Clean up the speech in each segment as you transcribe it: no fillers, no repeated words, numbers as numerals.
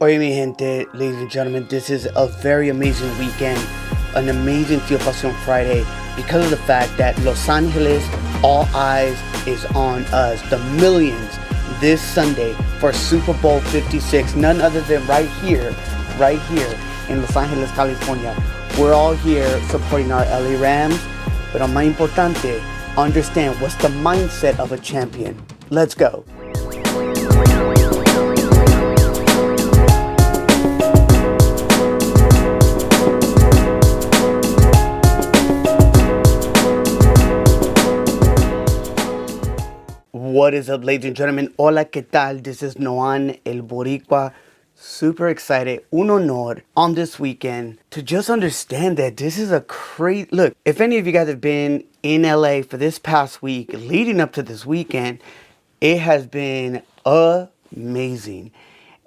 Oye, mi gente, ladies and gentlemen, this is a very amazing weekend, an amazing Feel Pasión Friday because of the fact that Los Angeles, all eyes is on us, the millions, this Sunday for Super Bowl 56, none other than right here in Los Angeles, California. We're all here supporting our LA Rams, but más importante, understand what's the mindset of a champion. Let's go. What is up, ladies and gentlemen? Hola, ¿qué tal? This is Noan El Boricua. Super excited, un honor on this weekend to just understand that this is a crazy look. If any of you guys have been in LA for this past week, leading up to this weekend, it has been amazing.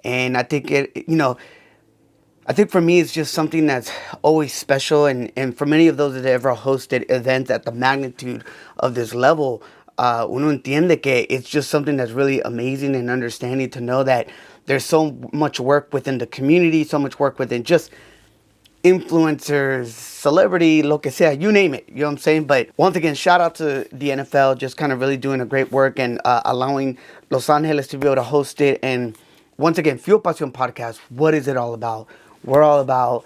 And I think I think for me, it's just something that's always special. And for many of those that have ever hosted events at the magnitude of this level, uno entiende que it's just something that's really amazing and understanding to know that there's so much work within the community, so much work within just influencers, celebrity, lo que sea, you name it. You know what I'm saying? But once again, shout out to the NFL, just kind of really doing a great work and allowing Los Angeles to be able to host it. And once again, Fuel Pasión Podcast, what is it all about? We're all about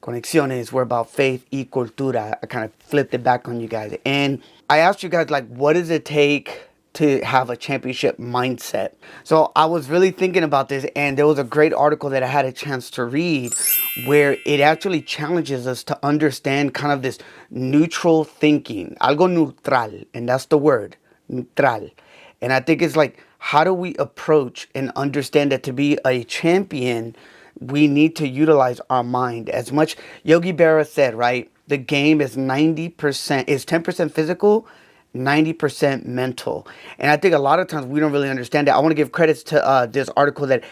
conexiones. We're about faith y cultura. I kind of flipped it back on you guys. And I asked you guys, like, what does it take to have a championship mindset? So I was really thinking about this, and there was a great article that I had a chance to read where it actually challenges us to understand kind of this neutral thinking, algo neutral, and that's the word, neutral. And I think it's like, how do we approach and understand that to be a champion, we need to utilize our mind as much. Yogi Berra said, right? The game is 90%, is 10% physical, 90% mental. And I think a lot of times we don't really understand that. I want to give credits to this article that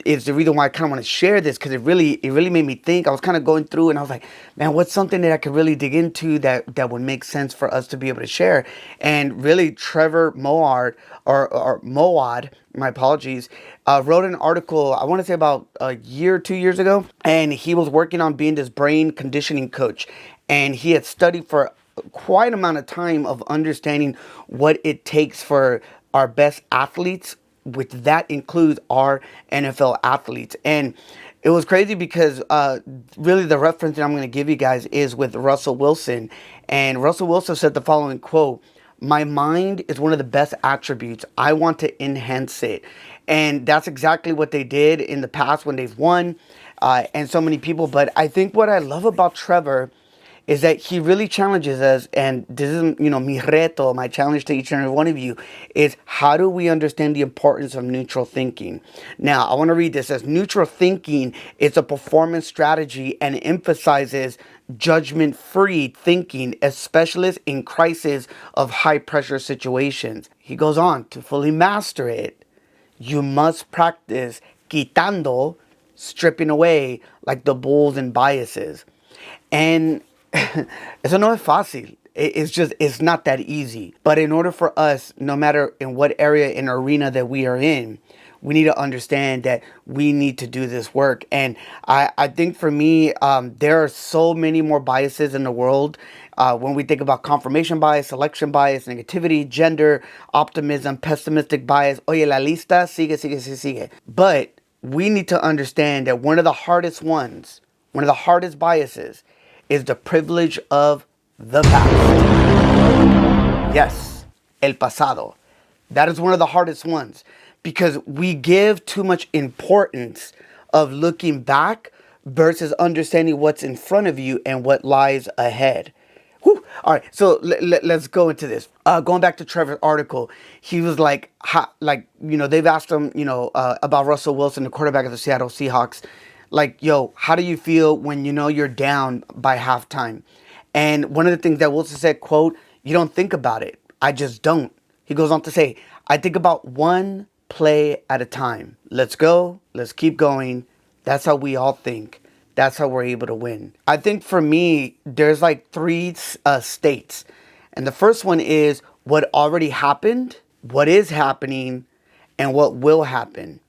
is the reason why I kind of want to share this, because it really made me think. I was kind of going through and I was like, man, what's something that I could really dig into that would make sense for us to be able to share? And really, Trevor Moawad, or Moawad, my apologies, wrote an article, I want to say about a year or 2 years ago, and he was working on being this brain conditioning coach. And he had studied for quite amount of time of understanding what it takes for our best athletes, which that includes our NFL athletes. And it was crazy because really the reference that I'm going to give you guys is with Russell Wilson. And Russell Wilson said the following quote: "My mind is one of the best attributes. I want to enhance it." And that's exactly what they did in the past when they've won, and so many people. But I think what I love about Trevor is that he really challenges us, and this is, mi reto, my challenge to each and every one of you, is how do we understand the importance of neutral thinking? Now, I want to read this. As neutral thinking is a performance strategy and emphasizes judgment-free thinking, especially in crisis of high-pressure situations. He goes on, to fully master it, you must practice quitando, stripping away, like the bulls and biases. And eso no es fácil. It's not that easy. But in order for us, no matter in what area and arena that we are in, we need to understand that we need to do this work. And I think for me, there are so many more biases in the world. When we think about confirmation bias, selection bias, negativity, gender, optimism, pessimistic bias. Oye, la lista sigue, sigue, sigue, sigue. But we need to understand that one of the hardest ones, one of the hardest biases, is the privilege of the past. Yes, el pasado. That is one of the hardest ones because we give too much importance of looking back versus understanding what's in front of you and what lies ahead. Whew. All right, so let's go into this. Going back to Trevor's article, he was like, they've asked him, about Russell Wilson, the quarterback of the Seattle Seahawks. Like, yo, how do you feel when you know you're down by halftime? And one of the things that Wilson said, quote, "You don't think about it. I just don't." He goes on to say, "I think about one play at a time. Let's go. Let's keep going. That's how we all think. That's how we're able to win." I think for me, there's like three states. And the first one is what already happened, what is happening, and what will happen.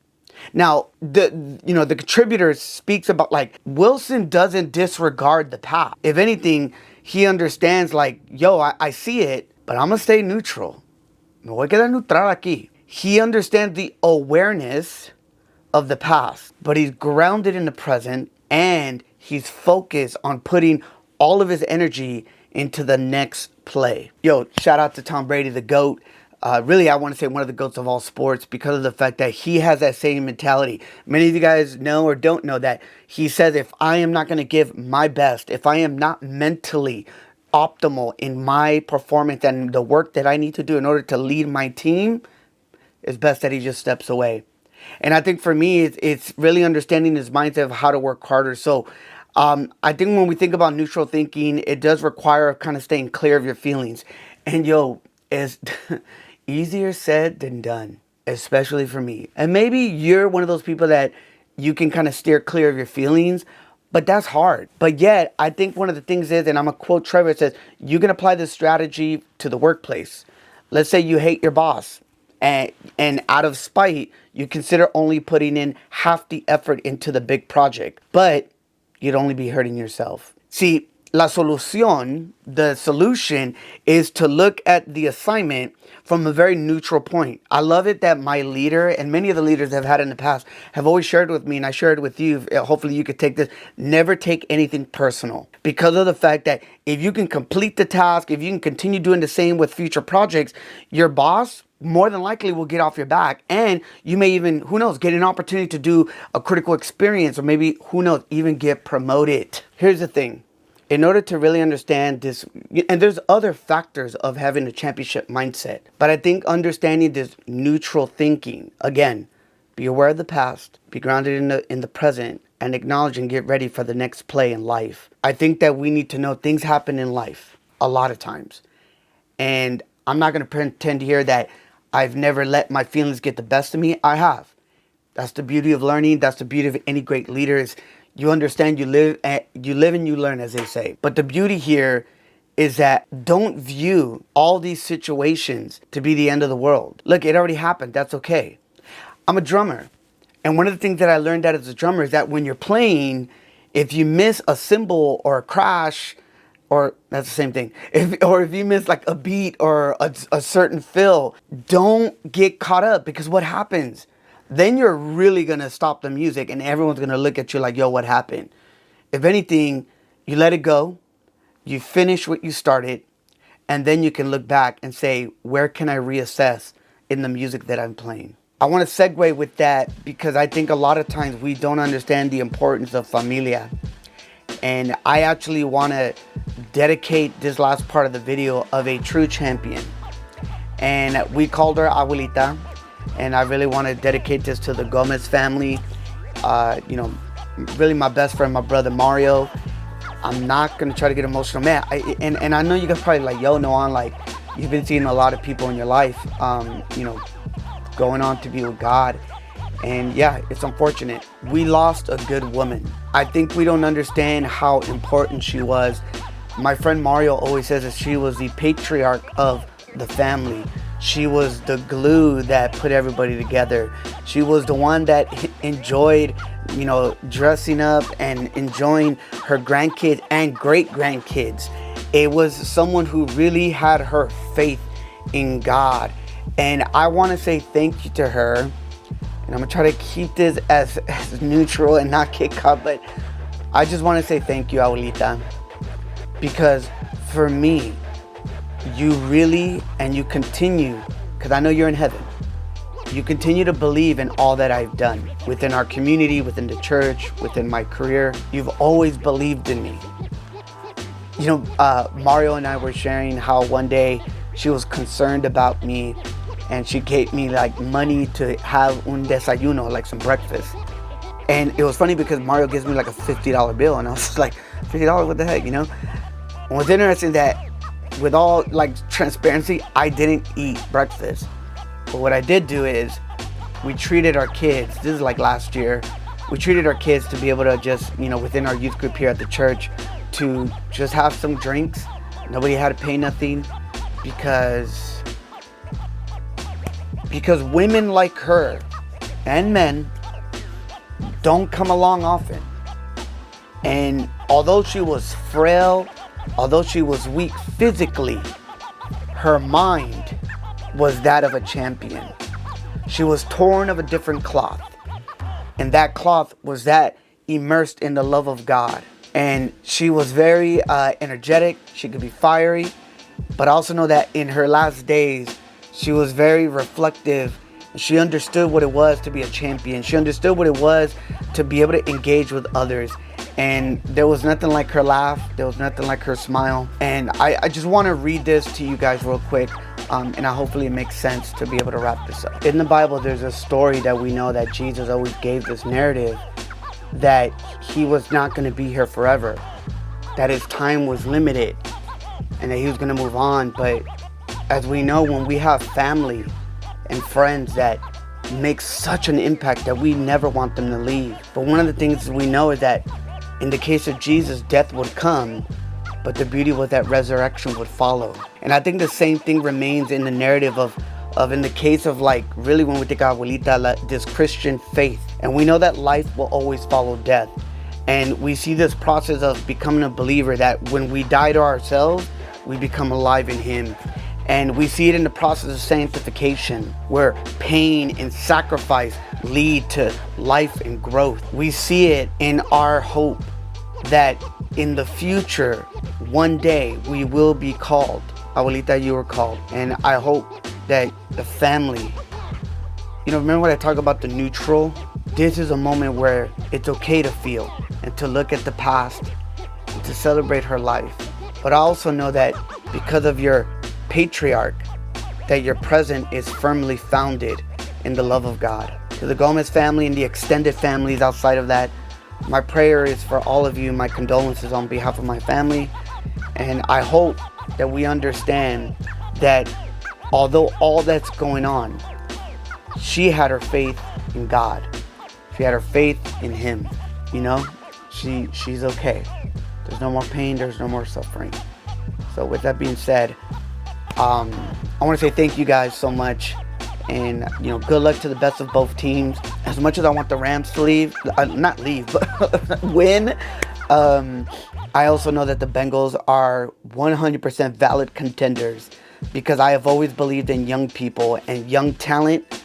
Now, the contributor speaks about like Wilson doesn't disregard the past. If anything, he understands like, yo, I see it, but I'm gonna stay neutral. Me voy a quedar neutral aquí. He understands the awareness of the past, but he's grounded in the present, and he's focused on putting all of his energy into the next play. Yo, shout out to Tom Brady, the GOAT. Really, I want to say one of the GOATs of all sports because of the fact that he has that same mentality. Many of you guys know or don't know that he says, if I am not going to give my best, if I am not mentally optimal in my performance and the work that I need to do in order to lead my team, it's best that he just steps away. And I think for me, it's really understanding his mindset of how to work harder. So I think when we think about neutral thinking, it does require kind of staying clear of your feelings. And yo, it's easier said than done, especially for me. And maybe you're one of those people that you can kind of steer clear of your feelings, but that's hard. But yet, I think one of the things is, and I'm going to quote Trevor, it says, you can apply this strategy to the workplace. Let's say you hate your boss. And out of spite, you consider only putting in half the effort into the big project. But you'd only be hurting yourself. See, la solución, the solution, is to look at the assignment from a very neutral point. I love it that my leader and many of the leaders I've had in the past have always shared with me, and I shared with you, hopefully you could take this, never take anything personal. Because of the fact that if you can complete the task, if you can continue doing the same with future projects, your boss more than likely will get off your back, and you may even, who knows, get an opportunity to do a critical experience, or maybe, who knows, even get promoted. Here's the thing. In order to really understand this, and there's other factors of having a championship mindset, but I think understanding this neutral thinking, again, be aware of the past, be grounded in the present, and acknowledge and get ready for the next play in life. I think that we need to know things happen in life a lot of times. And I'm not going to pretend here that I've never let my feelings get the best of me. I have. That's the beauty of learning. That's the beauty of any great leader is you understand, you live and you learn, as they say. But the beauty here is that don't view all these situations to be the end of the world. Look, it already happened. That's okay. I'm a drummer. And one of the things that I learned out as a drummer is that when you're playing, if you miss a cymbal or a crash, or that's the same thing, if you miss like a beat or a certain fill, don't get caught up, because what happens? Then you're really going to stop the music and everyone's going to look at you like, yo, what happened? If anything, you let it go, you finish what you started, and then you can look back and say, where can I reassess in the music that I'm playing? I want to segue with that because I think a lot of times we don't understand the importance of familia. And I actually want to dedicate this last part of the video of a true champion. And we called her Abuelita. And I really want to dedicate this to the Gomez family. Really my best friend, my brother Mario. I'm not going to try to get emotional. Man, and I know you guys probably like, yo, Noan, like, you've been seeing a lot of people in your life, going on to be with God. And yeah, it's unfortunate. We lost a good woman. I think we don't understand how important she was. My friend Mario always says that she was the patriarch of the family. She was the glue that put everybody together. She was the one that enjoyed, dressing up and enjoying her grandkids and great-grandkids. It was someone who really had her faith in God. And I want to say thank you to her. And I'm going to try to keep this as neutral and not get caught. But I just want to say thank you, Abuelita. Because for me, you really, and you continue, because I know you're in heaven, you continue to believe in all that I've done within our community, within the church, within my career. You've always believed in me. Mario and I were sharing how one day she was concerned about me, and she gave me like money to have un desayuno, like some breakfast. And it was funny because Mario gives me like a $50 bill, and I was like, $50, what the heck, And what's interesting that with all like transparency, I didn't eat breakfast. But what I did do is we treated our kids, this is like last year, we treated our kids to be able to just, within our youth group here at the church, to just have some drinks. Nobody had to pay nothing because women like her and men don't come along often. And although she was frail, although she was weak physically, her mind was that of a champion. She was torn of a different cloth. And that cloth was that immersed in the love of God. And she was very energetic. She could be fiery. But I also know that in her last days, she was very reflective. She understood what it was to be a champion. She understood what it was to be able to engage with others. And there was nothing like her laugh. There was nothing like her smile. And I just want to read this to you guys real quick. And hopefully it makes sense to be able to wrap this up. In the Bible, there's a story that we know that Jesus always gave this narrative that he was not going to be here forever, that his time was limited, and that he was going to move on. But as we know, when we have family and friends that make such an impact that we never want them to leave. But one of the things we know is that in the case of Jesus, death would come, but the beauty was that resurrection would follow. And I think the same thing remains in the narrative of in the case of, like, really when we think of Abuelita, this Christian faith. And we know that life will always follow death. And we see this process of becoming a believer, that when we die to ourselves, we become alive in him. And we see it in the process of sanctification, where pain and sacrifice lead to life and growth. We see it in our hope that in the future, one day, we will be called. Abuelita, you were called. And I hope that the family, remember when I talk about the neutral? This is a moment where it's okay to feel and to look at the past and to celebrate her life. But I also know that because of your patriarch, that your present is firmly founded in the love of God. To the Gomez family and the extended families outside of that, my prayer is for all of you. My condolences on behalf of my family. And I hope that we understand that although all that's going on, she had her faith in God. She had her faith in him. She's okay. There's no more pain. There's no more suffering. So with that being said, I want to say thank you guys so much. And, good luck to the best of both teams. As much as I want the Rams to not leave, but win, I also know that the Bengals are 100% valid contenders, because I have always believed in young people and young talent.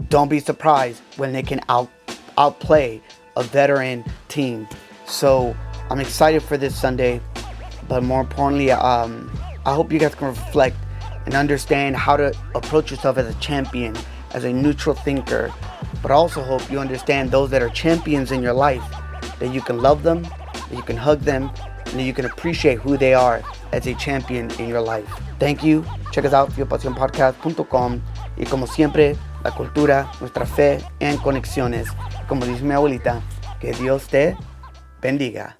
Don't be surprised when they can outplay a veteran team. So I'm excited for this Sunday, but more importantly, I hope you guys can reflect and understand how to approach yourself as a champion, as a neutral thinker. But I also hope you understand those that are champions in your life, that you can love them, that you can hug them, and that you can appreciate who they are as a champion in your life. Thank you. Check us out, pasiónpodcast.com. Y como siempre, la cultura, nuestra fe en conexiones. Como dice mi abuelita, que Dios te bendiga.